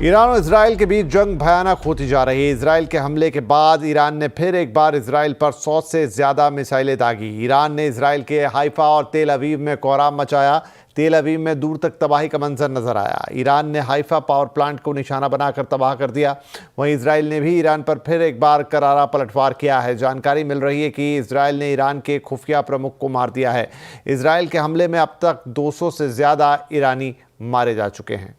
Iran और Israel के बीच जंग भयानक होती जा रही है। इजराइल के हमले के बाद ईरान ने फिर एक बार इजराइल पर 100 से ज्यादा मिसाइलें दागी। ईरान ने इजराइल के हाइफा और तेल अवीव में कोहराम मचाया। तेल अवीव में दूर तक तबाही का मंजर नजर आया। ईरान ने हाइफा पावर प्लांट को निशाना बनाकर तबाह कर दिया। वहीं इजराइल ने भी ईरान पर फिर एक बार करारा पलटवार किया है। जानकारी मिल रही है कि इजराइल ने ईरान के खुफिया प्रमुख को मार दिया है। इजराइल के हमले में अब तक 200 से ज्यादा ईरानी मारे जा चुके हैं।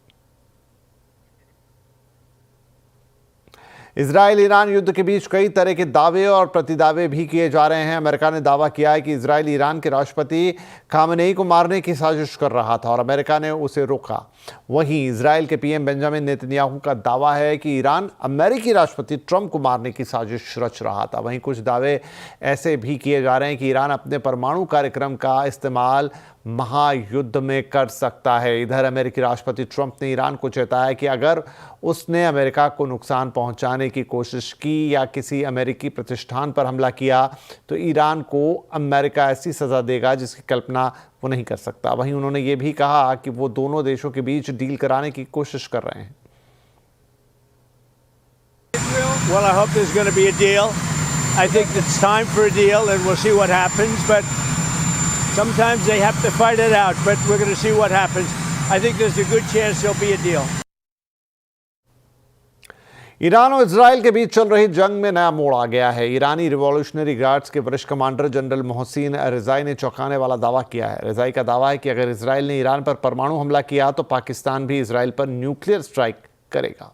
इजराइल ईरान युद्ध के बीच कई तरह के दावे और प्रतिदावे भी किए जा रहे हैं। अमेरिका ने दावा किया है कि इजराइल ईरान के राष्ट्रपति खामेनेई को मारने की साजिश कर रहा था और अमेरिका ने उसे रोका। वहीं इजराइल के पीएम बेंजामिन नेतन्याहू का दावा है कि ईरान अमेरिकी राष्ट्रपति ट्रंप को मारने की साजिश रच रहा था। वहीं कुछ दावे ऐसे भी किए जा रहे हैं कि ईरान अपने परमाणु कार्यक्रम का इस्तेमाल महायुद्ध में कर सकता है। इधर अमेरिकी राष्ट्रपति ट्रंप ने ईरान को चेताया कि अगर उसने अमेरिका को नुकसान पहुंचाने की कोशिश की या किसी अमेरिकी प्रतिष्ठान पर हमला किया तो ईरान को अमेरिका ऐसी सजा देगा जिसकी कल्पना वो नहीं कर सकता। वहीं उन्होंने ये भी कहा कि वो दोनों देशों के बीच डील कराने की कोशिश कर रहे हैं। Well, I hope there's going to be a deal. I think it's time for a deal and we'll see what happens, but sometimes they have to fight it out, but we're going to see what happens. I think there's a good chance there'll be a deal. Iran और Israel के बीच चल रही जंग में नया मोड़ आ गया है। ईरानी रिवॉल्यूशनरी गार्ड्स के वरिष्ठ कमांडर जनरल मोहसिन रिजाई ने चौंकाने वाला दावा किया है। रिजाई का दावा है कि अगर इजराइल ने ईरान पर परमाणु हमला किया तो पाकिस्तान भी इजराइल पर न्यूक्लियर स्ट्राइक करेगा।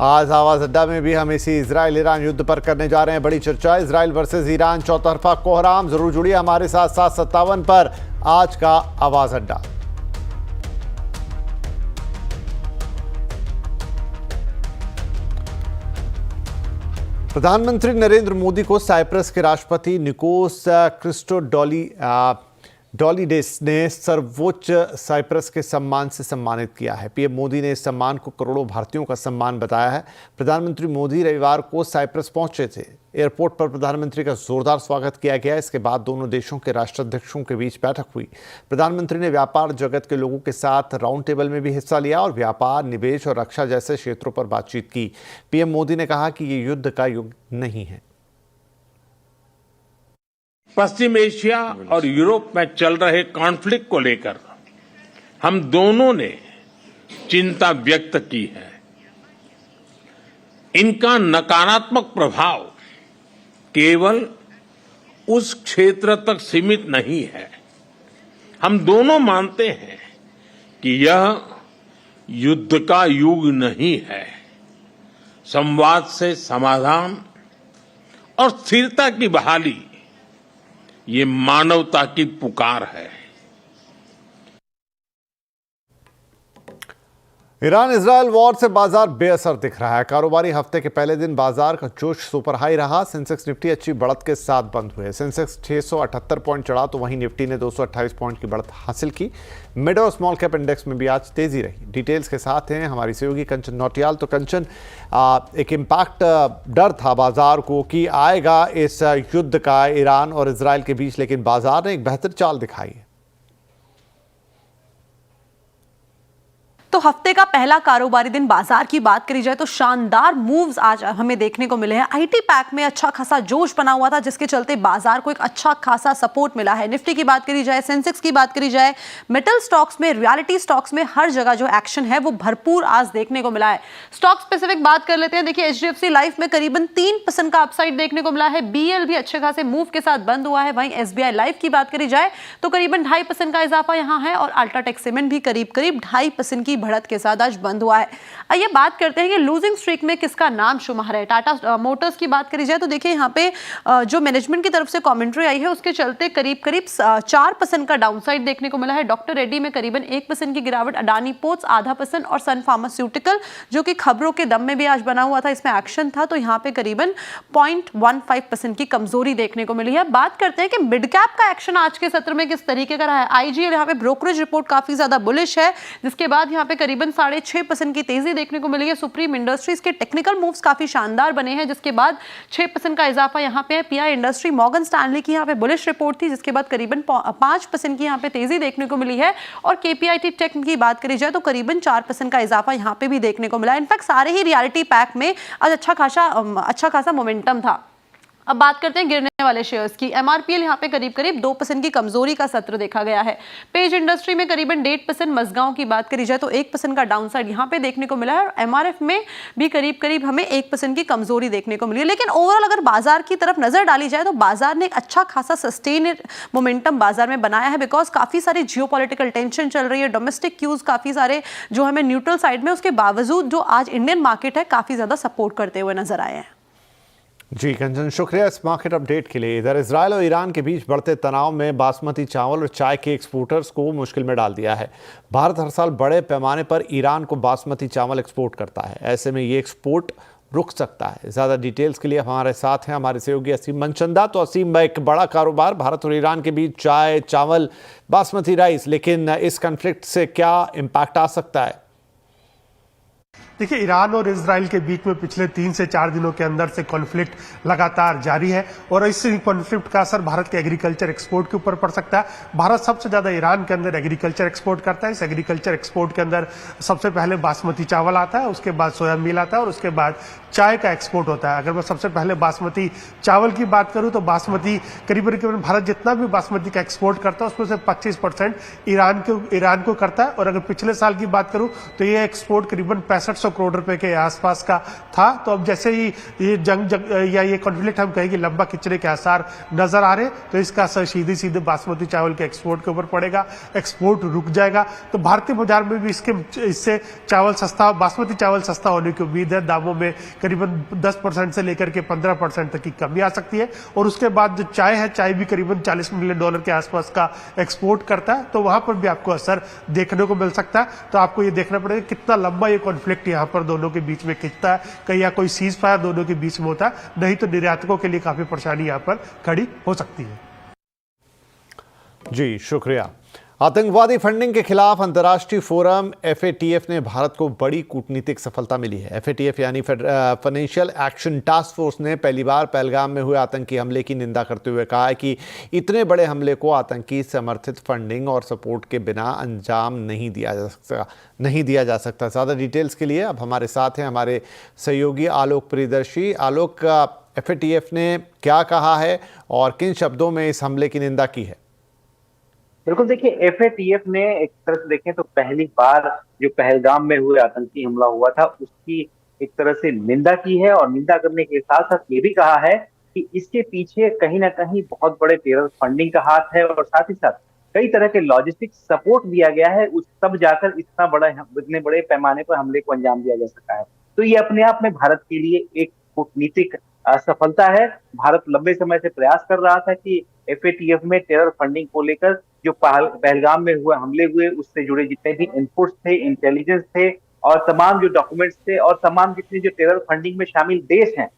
आज आवाज अड्डा में भी हम इसी इजराइल ईरान युद्ध पर करने जा रहे हैं बड़ी चर्चा। इजराइल वर्सेस ईरान चौतरफा कोहराम। जरूर जुड़िए हमारे साथ 7:57 पर आज का आवाज अड्डा। प्रधानमंत्री नरेंद्र मोदी को साइप्रस के राष्ट्रपति निकोस क्रिस्टोडोलिडेस ने सर्वोच्च साइप्रस के सम्मान से सम्मानित किया है। पीएम मोदी ने इस सम्मान को करोड़ों भारतीयों का सम्मान बताया है। प्रधानमंत्री मोदी रविवार को साइप्रस पहुंचे थे। एयरपोर्ट पर प्रधानमंत्री का जोरदार स्वागत किया गया। इसके बाद दोनों देशों के राष्ट्राध्यक्षों के बीच बैठक हुई। प्रधानमंत्री ने व्यापार जगत के लोगों के साथ राउंड टेबल में भी हिस्सा लिया और व्यापार, निवेश और रक्षा जैसे क्षेत्रों पर बातचीत की। पीएम मोदी ने कहा कि ये युद्ध का युग नहीं है। पश्चिम एशिया और यूरोप में चल रहे कॉन्फ्लिक्ट को लेकर हम दोनों ने चिंता व्यक्त की है। इनका नकारात्मक प्रभाव केवल उस क्षेत्र तक सीमित नहीं है। हम दोनों मानते हैं कि यह युद्ध का युग नहीं है। संवाद से समाधान और स्थिरता की बहाली ये मानवता की पुकार है। ईरान इजराइल वॉर से बाजार बेअसर दिख रहा है। कारोबारी हफ्ते के पहले दिन बाजार का जोश सुपर हाई रहा। सेंसेक्स निफ्टी अच्छी बढ़त के साथ बंद हुए। सेंसेक्स 678 पॉइंट चढ़ा तो वहीं निफ्टी ने 228 पॉइंट की बढ़त हासिल की। मिड और स्मॉल कैप इंडेक्स में भी आज तेजी रही। डिटेल्स के साथ हैं हमारी सहयोगी कंचन नौटियाल। तो कंचन, एक इम्पैक्ट डर था बाजार को कि आएगा इस युद्ध का ईरान और इजराइल के बीच, लेकिन बाजार ने एक बेहतर चाल दिखाई है। तो हफ्ते का पहला कारोबारी दिन बाजार की बात करी जाए तो शानदार मूव्स आज हमें देखने को मिले हैं। आईटी पैक में अच्छा खासा जोश बना हुआ था जिसके चलते बाजार को एक अच्छा खासा सपोर्ट मिला है। निफ्टी की बात करी जाए, सेंसेक्स की बात करी जाए, मेटल स्टॉक्स में, रियलिटी स्टॉक्स में हर जगह जो एक्शन है वो भरपूर आज देखने को मिला है। स्टॉक स्पेसिफिक बात कर लेते हैं। देखिए, एचडीएफसी लाइफ में करीबन 3% का अपसाइड देखने को मिला है। बीएल भी अच्छे खासे मूव के साथ बंद हुआ है। वहीं एसबीआई लाइफ की बात करी जाए तो करीबन 2.5% का इजाफा यहां है और अल्ट्राटेक सीमेंट भी करीब 2.5% की बढ़त के साथ आज बंद हुआ है। आइए बात करते हैं कि लूजिंग स्ट्रीक में किसका नाम शुमार है। टाटा मोटर्स की बात करी जाए तो देखिए यहाँ पे जो मैनेजमेंट की तरफ से कमेंट्री आई है उसके चलते करीब 4% का डाउनसाइड देखने को मिला है। डॉक्टर रेड्डी में करीबन 1% की गिरावट, अडानी पोर्ट्स 0.5% और सन फार्मास्यूटिकल जो कि खबरों के दम में भी आज बना हुआ था, इसमें एक्शन था, तो यहाँ पे करीबन 0.15% की कमजोरी देखने को मिली है। बात करते हैं कि मिड कैप का एक्शन आज के सत्र में किस तरीके का रहा है। आईजीएल यहाँ पे ब्रोकरेज रिपोर्ट काफी ज्यादा बुलिश है, जिसके बाद यहाँ पे करीबन 6.5% की तेजी देखने को मिली है। सुप्रीम इंडस्ट्रीज के टेक्निकल मूव्स काफी शानदार बने हैं, जिसके बाद 6% का इजाफा यहाँ पे है। पीआई इंडस्ट्री मॉर्गन स्टैनली की यहाँ पे बुलिश रिपोर्ट थी, जिसके बाद करीबन 5% की यहाँ पे तेजी देखने को मिली है। और केपीआईटी टेक की बात करी जाए तो करीबन 4% का इजाफा यहाँ पे भी देखने को मिला। इनफैक्ट सारे ही रियलिटी पैक में आज अच्छा खासा मोमेंटम था। अब बात करते हैं गिरने वाले शेयर्स की। एमआरपीएल यहाँ पे करीब 2% की कमजोरी का सत्र देखा गया है। पेज इंडस्ट्री में करीबन 1.5%, मजगांव की बात करी जाए तो 1% का डाउनसाइड यहाँ पे देखने को मिला है। और एमआरएफ में भी करीब हमें 1% की कमजोरी देखने को मिली है। लेकिन ओवरऑल अगर बाजार की तरफ नजर डाली जाए तो बाजार ने एक अच्छा खासा सस्टेन मोमेंटम बाजार में बनाया है, बिकॉज काफी सारी जियोपॉलिटिकल टेंशन चल रही है, डोमेस्टिक क्यूज काफी सारे जो हमें न्यूट्रल साइड में, उसके बावजूद जो आज इंडियन मार्केट है काफी ज्यादा सपोर्ट करते हुए नजर आए हैं। जी कंचन, शुक्रिया इस मार्केट अपडेट के लिए। इधर इजराइल और ईरान के बीच बढ़ते तनाव में बासमती चावल और चाय के एक्सपोर्टर्स को मुश्किल में डाल दिया है। भारत हर साल बड़े पैमाने पर ईरान को बासमती चावल एक्सपोर्ट करता है, ऐसे में ये एक्सपोर्ट रुक सकता है। ज़्यादा डिटेल्स के लिए हमारे साथ हैं हमारे सहयोगी असीम मनचंदा। तो असीम, एक बड़ा कारोबार भारत और ईरान के बीच चाय, चावल, बासमती राइस, लेकिन इस कन्फ्लिक्ट से क्या इम्पैक्ट आ सकता है? देखिए, ईरान और इजराइल के बीच में पिछले 3 से 4 दिनों के अंदर से कॉन्फ्लिक्ट लगातार जारी है और इस कॉन्फ्लिक्ट का असर भारत के एग्रीकल्चर एक्सपोर्ट के ऊपर पड़ सकता है। भारत सबसे ज्यादा ईरान के अंदर एग्रीकल्चर एक्सपोर्ट करता है। इस एग्रीकल्चर एक्सपोर्ट के अंदर सबसे पहले बासमती चावल आता है, उसके बाद सोया मिल आता है और उसके बाद चाय का एक्सपोर्ट होता है। अगर मैं सबसे पहले बासमती चावल की बात करूं तो बासमती करीबन भारत जितना भी बासमती का एक्सपोर्ट करता है उसमें से 25% ईरान को करता है। और अगर पिछले साल की बात करूं तो ये एक्सपोर्ट करीबन 6500 करोड़ रुपए के आसपास का था। तो अब जैसे ही ये या ये कॉन्फ्लिक्ट हम कहेंगे लंबा खिंचने के आसार नजर आ रहे, तो इसका असर सीधे बासमती चावल के एक्सपोर्ट के ऊपर पड़ेगा, एक्सपोर्ट रुक जाएगा। तो भारतीय बाजार में भी इससे बासमती चावल सस्ता होने की उम्मीद है। दामों में करीबन 10% से लेकर के 15% तक की कमी आ सकती है। और उसके बाद जो चाय है, चाय भी करीबन $40 मिलियन के आसपास का एक्सपोर्ट करता है, तो वहां पर भी आपको असर देखने को मिल सकता है। तो आपको ये देखना पड़ेगा कितना लंबा ये कॉन्फ्लिक्ट यहाँ पर दोनों के बीच में खिंचता है, कहीं या कोई सीज फायर दोनों के बीच में होता है, नहीं तो निर्यातकों के लिए काफी परेशानी यहाँ पर खड़ी हो सकती है। जी शुक्रिया। आतंकवादी फंडिंग के खिलाफ अंतर्राष्ट्रीय फोरम FATF ने भारत को बड़ी कूटनीतिक सफलता मिली है। FATF यानी फाइनेंशियल एक्शन टास्क फोर्स ने पहली बार पहलगाम में हुए आतंकी हमले की निंदा करते हुए कहा है कि इतने बड़े हमले को आतंकी समर्थित फंडिंग और सपोर्ट के बिना अंजाम नहीं दिया जा सकता। ज़्यादा डिटेल्स के लिए अब हमारे साथ हैं हमारे सहयोगी आलोक प्रियदर्शी। आलोक, FATF ने क्या कहा है और किन शब्दों में इस हमले की निंदा की है? बिल्कुल, देखिए FATF ने एक तरह से देखें तो पहली बार जो पहलगाम में हुए आतंकी हमला हुआ था उसकी एक तरह से निंदा की है और निंदा करने के साथ साथ ये भी कहा है कि इसके पीछे कहीं ना कहीं बहुत बड़े टेरर फंडिंग का हाथ है और साथ ही साथ कई तरह के लॉजिस्टिक सपोर्ट दिया गया है, उस तब जाकर इतने बड़े पैमाने पर हमले को अंजाम दिया जा सका है। तो ये अपने आप में भारत के लिए एक कूटनीतिक सफलता है। भारत लंबे समय से प्रयास कर रहा था कि FATF में टेरर फंडिंग को लेकर जो पहलगाम में हुए हमले हुए उससे जुड़े जितने भी इनपुट्स थे, इंटेलिजेंस थे और तमाम जो डॉक्यूमेंट्स थे और तमाम जितने जो टेरर फंडिंग में शामिल देश हैं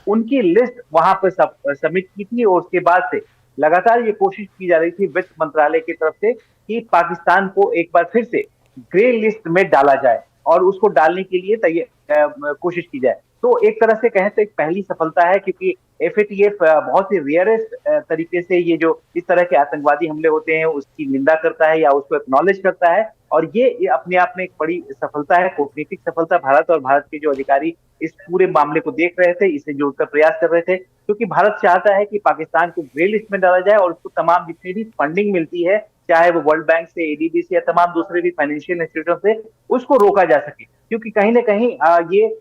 उनकी लिस्ट वहां पर सबमिट की थी। और उसके बाद से लगातार ये कोशिश की जा रही थी वित्त मंत्रालय की तरफ से कि पाकिस्तान को एक बार फिर से ग्रे लिस्ट में डाला जाए और उसको डालने के लिए कोशिश की जाए। तो एक तरह से कहें तो एक पहली सफलता है, क्योंकि FATF बहुत ही रेयरेस्ट तरीके से ये जो इस तरह के आतंकवादी हमले होते हैं उसकी निंदा करता है या उसको एक्नॉलेज करता है। और ये अपने आप में एक बड़ी सफलता है, कूटनीतिक सफलता। भारत और भारत के जो अधिकारी इस पूरे मामले को देख रहे थे, इसे जोड़कर प्रयास कर रहे थे, क्योंकि भारत चाहता है कि पाकिस्तान को ग्रे लिस्ट में डाला जाए और उसको तमाम जितनी भी फंडिंग मिलती है, चाहे वो वर्ल्ड बैंक से, ADB से या तमाम दूसरे भी फाइनेंशियल इंस्टीट्यूट से, उसको रोका जा सके। क्योंकि कहीं ना कहीं ये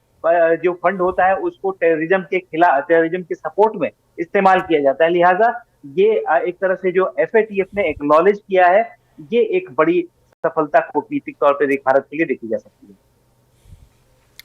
जो फंड होता है उसको टेररिज्म के सपोर्ट में इस्तेमाल किया जाता है। लिहाजा ये एक तरह से जो FATF ने एक्नॉलेज किया है, ये एक बड़ी सफलता कूटनीतिक तौर पर भारत के लिए देखी जा सकती है।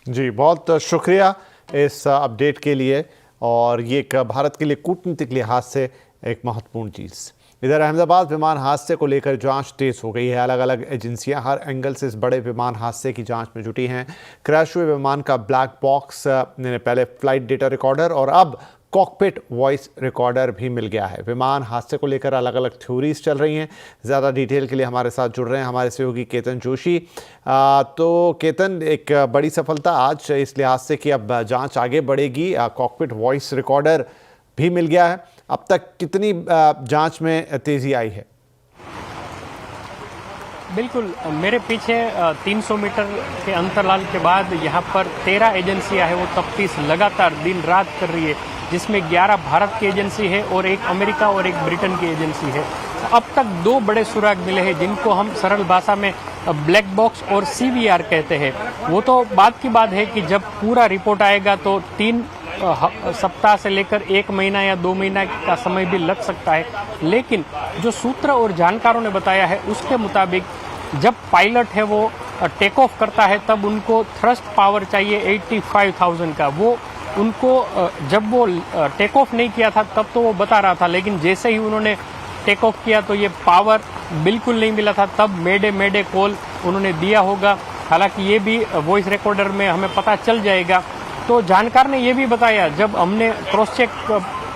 जी, बहुत शुक्रिया इस अपडेट के लिए। और ये एक भारत के लिए कूटनीतिक लिहाज से एक महत्वपूर्ण चीज़। इधर अहमदाबाद विमान हादसे को लेकर जांच तेज हो गई है। अलग अलग एजेंसियां हर एंगल से इस बड़े विमान हादसे की जांच में जुटी हैं। क्रैश हुए विमान का ब्लैक बॉक्स, पहले फ्लाइट डेटा रिकॉर्डर और अब कॉकपिट वॉइस रिकॉर्डर भी मिल गया है। विमान हादसे को लेकर अलग अलग थ्योरीज चल रही हैं। ज़्यादा डिटेल के लिए हमारे साथ जुड़ रहे हैं हमारे सहयोगी केतन जोशी। तो केतन, एक बड़ी सफलता आज इस लिहाज से कि अब जांच आगे बढ़ेगी। कॉकपिट वॉइस रिकॉर्डर भी मिल गया है। अब तक कितनी जांच में तेजी आई है? बिल्कुल, मेरे पीछे 300 मीटर के अंतराल के बाद यहाँ पर 13 एजेंसियां है, वो तफ्तीश लगातार दिन रात कर रही है, जिसमें 11 भारत की एजेंसी है और एक अमेरिका और एक ब्रिटेन की एजेंसी है। अब तक 2 बड़े सुराग मिले हैं, जिनको हम सरल भाषा में ब्लैक बॉक्स और CVR कहते हैं। वो तो बात की बात है कि जब पूरा रिपोर्ट आएगा तो 3 सप्ताह से लेकर 1 महीना या 2 महीना का समय भी लग सकता है। लेकिन जो सूत्र और जानकारों ने बताया है उसके मुताबिक जब पायलट है वो टेक ऑफ करता है तब उनको थ्रस्ट पावर चाहिए 85,000 का। वो उनको जब वो टेक ऑफ नहीं किया था तब तो वो बता रहा था, लेकिन जैसे ही उन्होंने टेक ऑफ किया तो ये पावर बिल्कुल नहीं मिला था, तब मेडे कॉल उन्होंने दिया होगा। हालांकि ये भी वॉइस रिकॉर्डर में हमें पता चल जाएगा। तो जानकार ने ये भी बताया, जब हमने क्रॉस चेक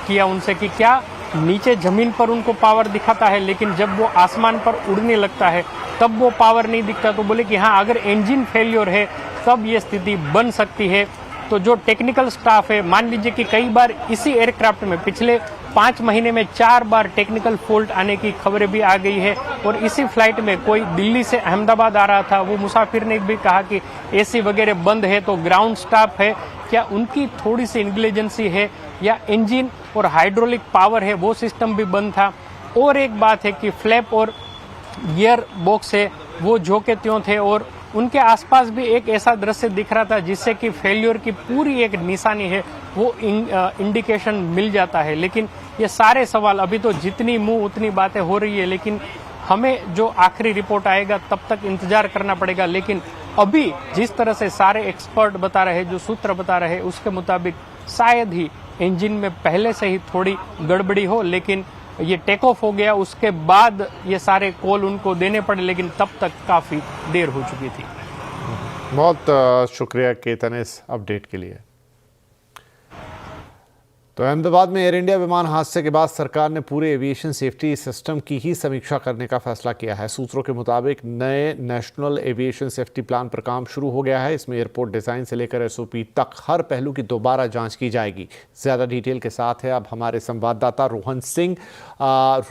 किया उनसे कि क्या नीचे जमीन पर उनको पावर दिखाता है, लेकिन जब वो आसमान पर उड़ने लगता है तब वो पावर नहीं दिखता, तो बोले कि हाँ, अगर इंजन फेलियर है तब ये स्थिति बन सकती है। तो जो टेक्निकल स्टाफ है, मान लीजिए कि कई बार इसी एयरक्राफ्ट में पिछले 5 महीने में 4 बार टेक्निकल फॉल्ट आने की खबरें भी आ गई है। और इसी फ्लाइट में कोई दिल्ली से अहमदाबाद आ रहा था, वो मुसाफिर ने भी कहा कि AC वगैरह बंद है, तो ग्राउंड स्टाफ है, क्या उनकी थोड़ी सी इंटेलिजेंसी है या इंजन और हाइड्रोलिक पावर है वो सिस्टम भी बंद था। और एक बात है कि फ्लैप और गियर बॉक्स है वो जो के त्यों थे, और उनके आसपास भी एक ऐसा दृश्य दिख रहा था जिससे कि फेल्योर की पूरी एक निशानी है वो इंडिकेशन मिल जाता है। लेकिन ये सारे सवाल, अभी तो जितनी मुंह उतनी बातें हो रही है, लेकिन हमें जो आखिरी रिपोर्ट आएगा तब तक इंतजार करना पड़ेगा। लेकिन अभी जिस तरह से सारे एक्सपर्ट बता रहे हैं, जो सूत्र बता रहे हैं, उसके मुताबिक शायद ही इंजन में पहले से ही थोड़ी गड़बड़ी हो, लेकिन ये टेक ऑफ हो गया, उसके बाद ये सारे कॉल उनको देने पड़े, लेकिन तब तक काफ़ी देर हो चुकी थी। बहुत शुक्रिया केतन इस अपडेट के लिए। तो अहमदाबाद में एयर इंडिया विमान हादसे के बाद सरकार ने पूरे एविएशन सेफ्टी सिस्टम की ही समीक्षा करने का फैसला किया है। सूत्रों के मुताबिक नए नेशनल एविएशन सेफ्टी प्लान पर काम शुरू हो गया है। इसमें एयरपोर्ट डिज़ाइन से लेकर SOP तक हर पहलू की दोबारा जांच की जाएगी। ज़्यादा डिटेल के साथ है अब हमारे संवाददाता रोहन सिंह।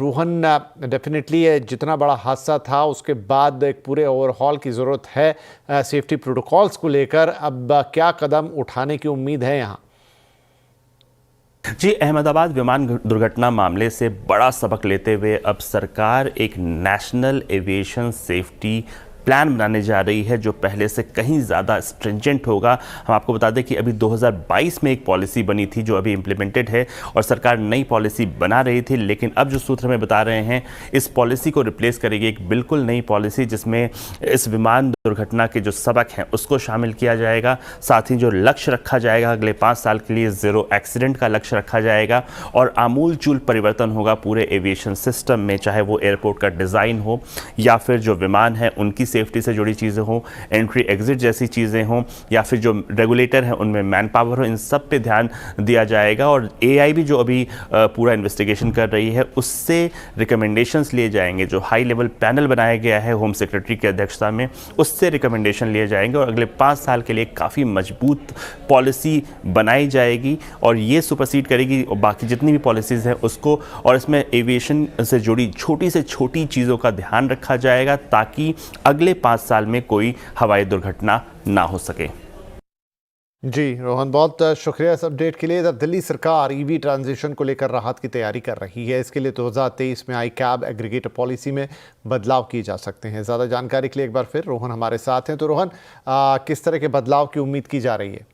रोहन, डेफिनेटली जितना बड़ा हादसा था उसके बाद एक पूरे ओवरहॉल की ज़रूरत है सेफ्टी प्रोटोकॉल्स को लेकर। अब क्या कदम उठाने की उम्मीद है यहाँ? जी, अहमदाबाद विमान दुर्घटना मामले से बड़ा सबक लेते हुए अब सरकार एक नेशनल एविएशन सेफ्टी प्लान बनाने जा रही है जो पहले से कहीं ज़्यादा स्ट्रिंजेंट होगा। हम आपको बता दें कि अभी 2022 में एक पॉलिसी बनी थी जो अभी इम्प्लीमेंटेड है और सरकार नई पॉलिसी बना रही थी, लेकिन अब जो सूत्र में बता रहे हैं इस पॉलिसी को रिप्लेस करेगी एक बिल्कुल नई पॉलिसी जिसमें इस विमान दुर्घटना के जो सबक हैं उसको शामिल किया जाएगा। साथ ही जो लक्ष्य रखा जाएगा अगले 5 साल के लिए ज़ीरो एक्सीडेंट का लक्ष्य रखा जाएगा और आमूल चूल परिवर्तन होगा पूरे एविएशन सिस्टम में, चाहे वो एयरपोर्ट का डिज़ाइन हो या फिर जो विमान है उनकी सेफ्टी से जुड़ी चीज़ें हों, एंट्री एग्जिट जैसी चीज़ें हों, या फिर जो रेगुलेटर है उनमें मैन पावर हो, इन सब पे ध्यान दिया जाएगा। और AI भी जो अभी पूरा इन्वेस्टिगेशन कर रही है उससे रिकमेंडेशंस लिए जाएंगे। जो हाई लेवल पैनल बनाया गया है होम सेक्रेटरी की अध्यक्षता में, उससे रिकमेंडेशन लिए जाएंगे और अगले 5 साल के लिए काफ़ी मजबूत पॉलिसी बनाई जाएगी और ये सुपरसीड करेगी बाकी जितनी भी पॉलिसीज़ हैं उसको। और इसमें एविएशन से जुड़ी छोटी से छोटी चीज़ों का ध्यान रखा जाएगा ताकि अगले 5 साल में कोई हवाई दुर्घटना ना हो सके। जी रोहन, बहुत शुक्रिया इस अपडेट के लिए। इधर दिल्ली सरकार EV ट्रांजिशन को लेकर राहत की तैयारी कर रही है। इसके लिए 2023 में आई कैब एग्रीगेटर पॉलिसी में बदलाव किए जा सकते हैं। ज़्यादा जानकारी के लिए एक बार फिर रोहन हमारे साथ हैं। तो रोहन, किस तरह के बदलाव की उम्मीद की जा रही है?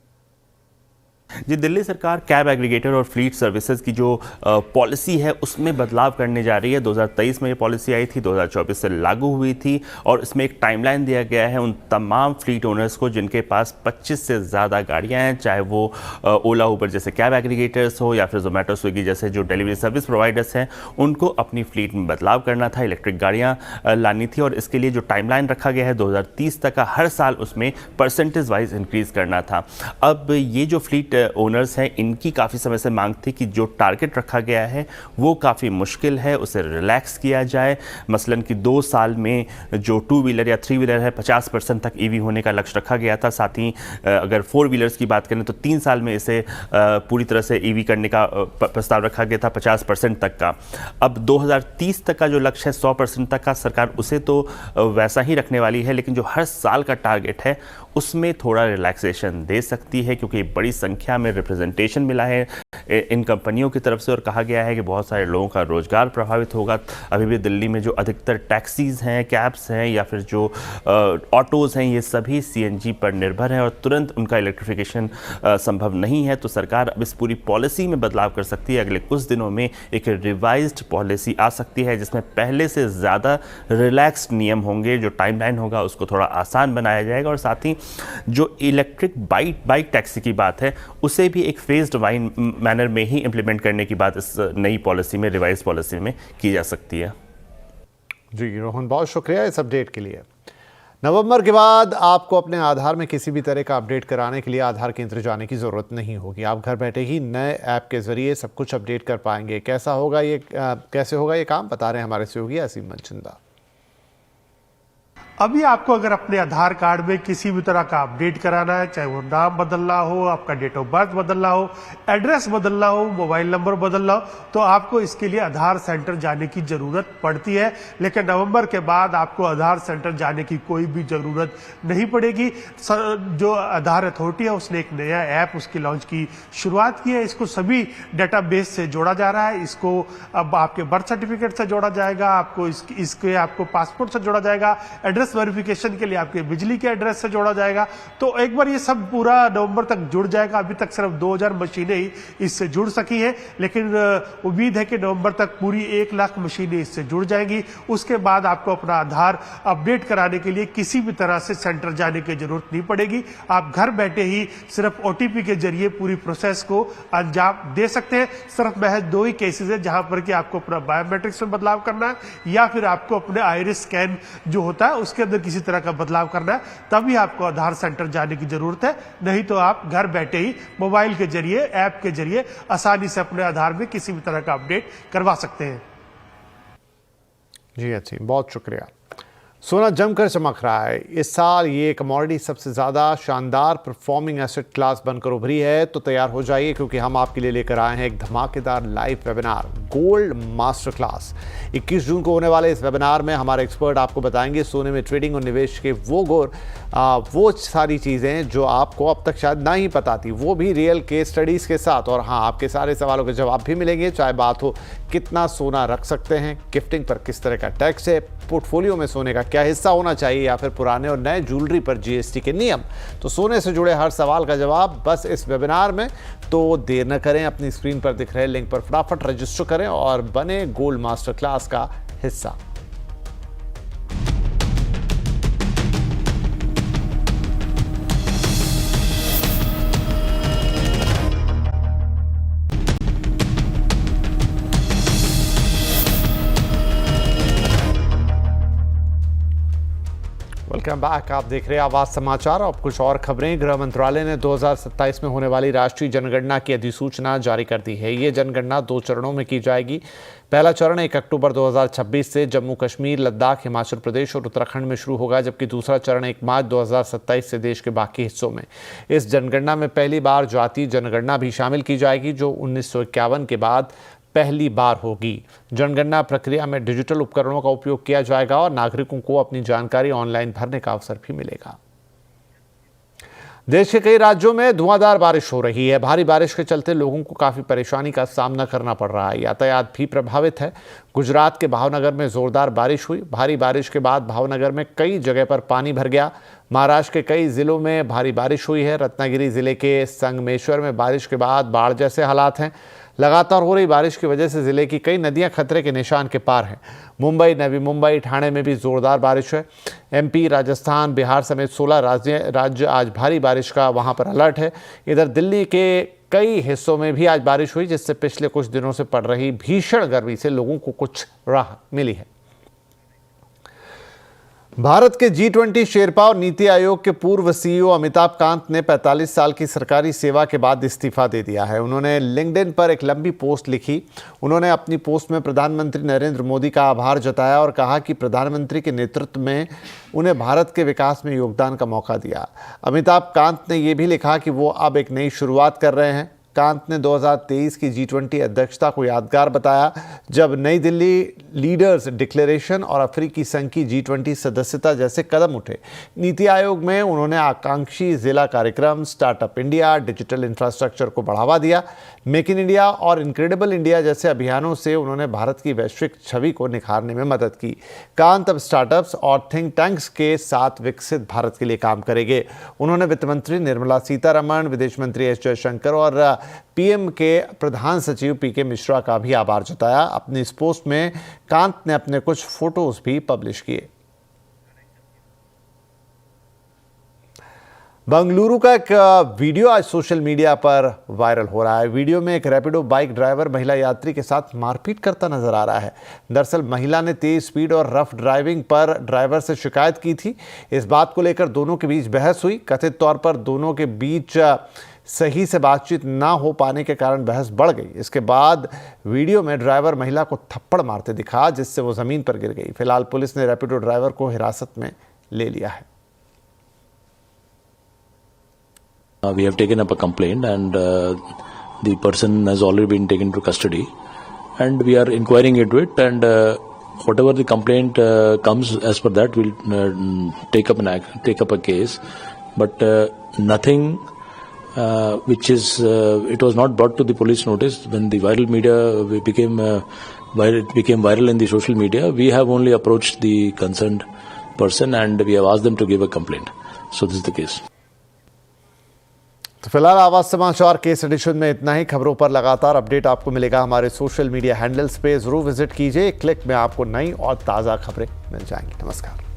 जी, दिल्ली सरकार कैब एग्रीगेटर और फ्लीट सर्विसेज की जो पॉलिसी है उसमें बदलाव करने जा रही है। 2023 में ये पॉलिसी आई थी, 2024 से लागू हुई थी और इसमें एक टाइमलाइन दिया गया है उन तमाम फ्लीट ओनर्स को जिनके पास 25 से ज़्यादा गाड़ियां हैं, चाहे वो ओला उबर जैसे कैब एग्रीगेटर्स हो या फिर जोमेटो स्विगी जैसे जो डिलीवरी सर्विस प्रोवाइडर्स हैं, उनको अपनी फ्लीट में बदलाव करना था, इलेक्ट्रिक गाड़ियाँ लानी थी और इसके लिए जो टाइमलाइन रखा गया है 2030 तक का, हर साल उसमें परसेंटेज वाइज इंक्रीज़ करना था। अब ये जो फ्लीट ओनर्स हैं इनकी काफ़ी समय से मांग थी कि जो टारगेट रखा गया है वो काफ़ी मुश्किल है, उसे रिलैक्स किया जाए। मसलन कि 2 साल में जो 2 व्हीलर या 3 व्हीलर है 50% तक ईवी होने का लक्ष्य रखा गया था। साथ ही अगर 4 व्हीलर्स की बात करें तो 3 साल में इसे पूरी तरह से ईवी करने का प्रस्ताव रखा गया था 50% तक का। अब 2030 तक का जो लक्ष्य है 100% तक का, सरकार उसे तो वैसा ही रखने वाली है, लेकिन जो हर साल का टारगेट है उसमें थोड़ा रिलैक्सेशन दे सकती है क्योंकि बड़ी संख्या में रिप्रेजेंटेशन मिला है इन कंपनियों की तरफ से और कहा गया है कि बहुत सारे लोगों का रोजगार प्रभावित होगा। अभी भी दिल्ली में जो अधिकतर टैक्सीज हैं, कैब्स हैं या फिर जो ऑटोज़ हैं, ये सभी सीएनजी पर निर्भर हैं और तुरंत उनका इलेक्ट्रिफिकेशन संभव नहीं है। तो सरकार अब इस पूरी पॉलिसी में बदलाव कर सकती है। अगले कुछ दिनों में एक रिवाइज्ड पॉलिसी आ सकती है जिसमें पहले से ज़्यादा रिलैक्स्ड नियम होंगे, जो टाइमलाइन होगा उसको थोड़ा आसान बनाया जाएगा और साथ ही जो इलेक्ट्रिक बाइक टैक्सी की बात है उसे भी एक फेज्ड मैनर में ही इंप्लीमेंट करने की बात इस नई पॉलिसी में, रिवाइज पॉलिसी में की जा सकती है। जी रोहन, बहुत शुक्रिया इस अपडेट के लिए। नवंबर के बाद आपको अपने आधार में किसी भी तरह का अपडेट कराने के लिए आधार केंद्र जाने की ज़रूरत नहीं होगी। आप घर बैठे ही नए ऐप के ज़रिए सब कुछ अपडेट कर पाएंगे। कैसे होगा ये काम, बता रहे हैं हमारे सहयोगी असीम मनचंदा। अभी आपको अगर अपने आधार कार्ड में किसी भी तरह का अपडेट कराना है, चाहे वो नाम बदलना हो, आपका डेट ऑफ बर्थ बदलना हो, एड्रेस बदलना हो, मोबाइल नंबर बदलना हो, तो आपको इसके लिए आधार सेंटर जाने की जरूरत पड़ती है। लेकिन नवंबर के बाद आपको आधार सेंटर जाने की कोई भी जरूरत नहीं पड़ेगी। जो आधार अथॉरिटी है उसने एक नया ऐप उसकी लॉन्च की शुरुआत की है। इसको सभी डेटाबेस से जोड़ा जा रहा है। इसको अब आपके बर्थ सर्टिफिकेट से जोड़ा जाएगा, आपको इसके आपको पासपोर्ट से जोड़ा जाएगा, एड्रेस वेरिफिकेशन के लिए आपके बिजली के एड्रेस से जोड़ा जाएगा। तो एक बार ये सब पूरा नवंबर तक जुड़ जाएगा। अभी तक सिर्फ 2000 मशीनें ही इससे जुड़ सकी हैं, लेकिन उम्मीद है कि नवंबर तक पूरी 1 लाख मशीनें इससे जुड़ जाएंगी। उसके बाद आपको अपना आधार अपडेट कराने के लिए किसी भी तरह से सेंटर जाने की जरूरत नहीं पड़ेगी। आप घर बैठे ही सिर्फ ओटीपी के जरिए पूरी प्रोसेस को अंजाम दे सकते हैं। सिर्फ महज 2 ही केसेस है जहां पर कि आपको अपना बायोमेट्रिक्स में बदलाव करना है या फिर आपको अपने आइरिस स्कैन जो होता है उसके अंदर किसी तरह का बदलाव करना है, तभी आपको आधार सेंटर जाने की जरूरत है। नहीं तो आप घर बैठे ही मोबाइल के जरिए, ऐप के जरिए आसानी से अपने आधार में किसी भी तरह का अपडेट करवा सकते हैं। जी अच्छी, बहुत शुक्रिया। सोना जमकर चमक रहा है। इस साल ये कमोडिटी सबसे ज़्यादा शानदार परफॉर्मिंग एसेट क्लास बनकर उभरी है। तो तैयार हो जाइए क्योंकि हम आपके लिए लेकर आए हैं एक धमाकेदार live webinar, gold master class. 21 जून को होने वाले इस वेबिनार में हमारे एक्सपर्ट आपको बताएंगे सोने में ट्रेडिंग और निवेश के वो सारी चीज़ें जो आपको अब तक शायद ना ही पता थी, वो भी रियल केस स्टडीज़ के साथ। और हाँ, आपके सारे सवालों के जवाब भी मिलेंगे, चाहे बात हो कितना सोना रख सकते हैं, गिफ्टिंग पर किस तरह का टैक्स है, पोर्टफोलियो में सोने का क्या हिस्सा होना चाहिए, या फिर पुराने और नए ज्वेलरी पर जीएसटी के नियम। तो सोने से जुड़े हर सवाल का जवाब बस इस वेबिनार में। तो देर न करें, अपनी स्क्रीन पर दिख रहे लिंक पर फटाफट रजिस्टर करें और बने गोल्ड मास्टर क्लास का हिस्सा। Welcome back. आप देख रहे हैं आवाज समाचार। अब कुछ और खबरें। गृह मंत्रालय ने 2027 में होने वाली राष्ट्रीय जनगणना की अधिसूचना जारी कर दी है। ये जनगणना 2 चरणों में की जाएगी। पहला चरण 1 अक्टूबर 2026 से जम्मू कश्मीर, लद्दाख, हिमाचल प्रदेश और उत्तराखंड में शुरू होगा, जबकि दूसरा चरण 1 मार्च 2027 से देश के बाकी हिस्सों में। इस जनगणना में पहली बार जातीय जनगणना भी शामिल की जाएगी, जो 1951 के बाद पहली बार होगी। जनगणना प्रक्रिया में डिजिटल उपकरणों का उपयोग किया जाएगा और नागरिकों को अपनी जानकारी ऑनलाइन भरने का अवसर भी मिलेगा। देश के कई राज्यों में धुआंधार बारिश हो रही है। भारी बारिश के चलते लोगों को काफी परेशानी का सामना करना पड़ रहा है। यातायात भी प्रभावित है। गुजरात के भावनगर में जोरदार बारिश हुई। भारी बारिश के बाद भावनगर में कई जगह पर पानी भर गया। महाराष्ट्र के कई जिलों में भारी बारिश हुई है। रत्नागिरी जिले के संगमेश्वर में बारिश के बाद बाढ़ जैसे हालात हैं। लगातार हो रही बारिश की वजह से जिले की कई नदियां खतरे के निशान के पार हैं। मुंबई, नवी मुंबई, ठाणे में भी जोरदार बारिश है। एमपी, राजस्थान, बिहार समेत 16 राज्य आज भारी बारिश का वहां पर अलर्ट है। इधर दिल्ली के कई हिस्सों में भी आज बारिश हुई, जिससे पिछले कुछ दिनों से पड़ रही भीषण गर्मी से लोगों को कुछ राहत मिली है। भारत के G20 शेरपा और नीति आयोग के पूर्व सीईओ अमिताभ कांत ने 45 साल की सरकारी सेवा के बाद इस्तीफा दे दिया है। उन्होंने लिंक्डइन पर एक लंबी पोस्ट लिखी। उन्होंने अपनी पोस्ट में प्रधानमंत्री नरेंद्र मोदी का आभार जताया और कहा कि प्रधानमंत्री के नेतृत्व में उन्हें भारत के विकास में योगदान का मौका दिया। अमिताभ कांत ने यह भी लिखा कि वो अब एक नई शुरुआत कर रहे हैं। कांत ने 2023 की G20 अध्यक्षता को यादगार बताया, जब नई दिल्ली लीडर्स डिक्लेरेशन और अफ्रीकी संघ की G20 सदस्यता जैसे कदम उठे। नीति आयोग में उन्होंने आकांक्षी जिला कार्यक्रम, स्टार्टअप इंडिया, डिजिटल इंफ्रास्ट्रक्चर को बढ़ावा दिया। मेक इन इंडिया और इनक्रेडिबल इंडिया जैसे अभियानों से उन्होंने भारत की वैश्विक छवि को निखारने में मदद की। कांत अब स्टार्टअप्स और थिंक टैंक्स के साथ विकसित भारत के लिए काम करेंगे। उन्होंने वित्त मंत्री निर्मला सीतारमण, विदेश मंत्री एस जयशंकर और पीएम के प्रधान सचिव पीके मिश्रा का भी आभार जताया। अपनी इस पोस्ट में कांत ने अपने कुछ फोटोज भी पब्लिश किए। बंगलुरु का एक वीडियो आज सोशल मीडिया पर वायरल हो रहा है। वीडियो में एक रैपिडो बाइक ड्राइवर महिला यात्री के साथ मारपीट करता नजर आ रहा है। दरअसल महिला ने तेज स्पीड और रफ ड्राइविंग पर ड्राइवर से शिकायत की थी। इस बात को लेकर दोनों के बीच बहस हुई। कथित तौर पर दोनों के बीच सही से बातचीत ना हो पाने के कारण बहस बढ़ गई। इसके बाद वीडियो में ड्राइवर महिला को थप्पड़ मारते दिखा, जिससे वो जमीन पर गिर गई। फिलहाल पुलिस ने रैपिडो ड्राइवर को हिरासत में ले लिया है। We have taken up a complaint and the person has already been taken to custody and we are inquiring into it and whatever the complaint comes as per that we'll take up a case, but nothing which is it was not brought to the police notice when the viral media became viral in the social media. We have only approached the concerned person and we have asked them to give a complaint. So this is the case. तो फिलहाल आवाज समाचार case addition में इतना ही। खबरों पर लगातार update आपको मिलेगा हमारे सोशल मीडिया हैंडल्स पे। जरूर विजिट कीजिए। क्लिक में आपको नई और ताज़ा खबरें मिल जाएंगी। नमस्कार।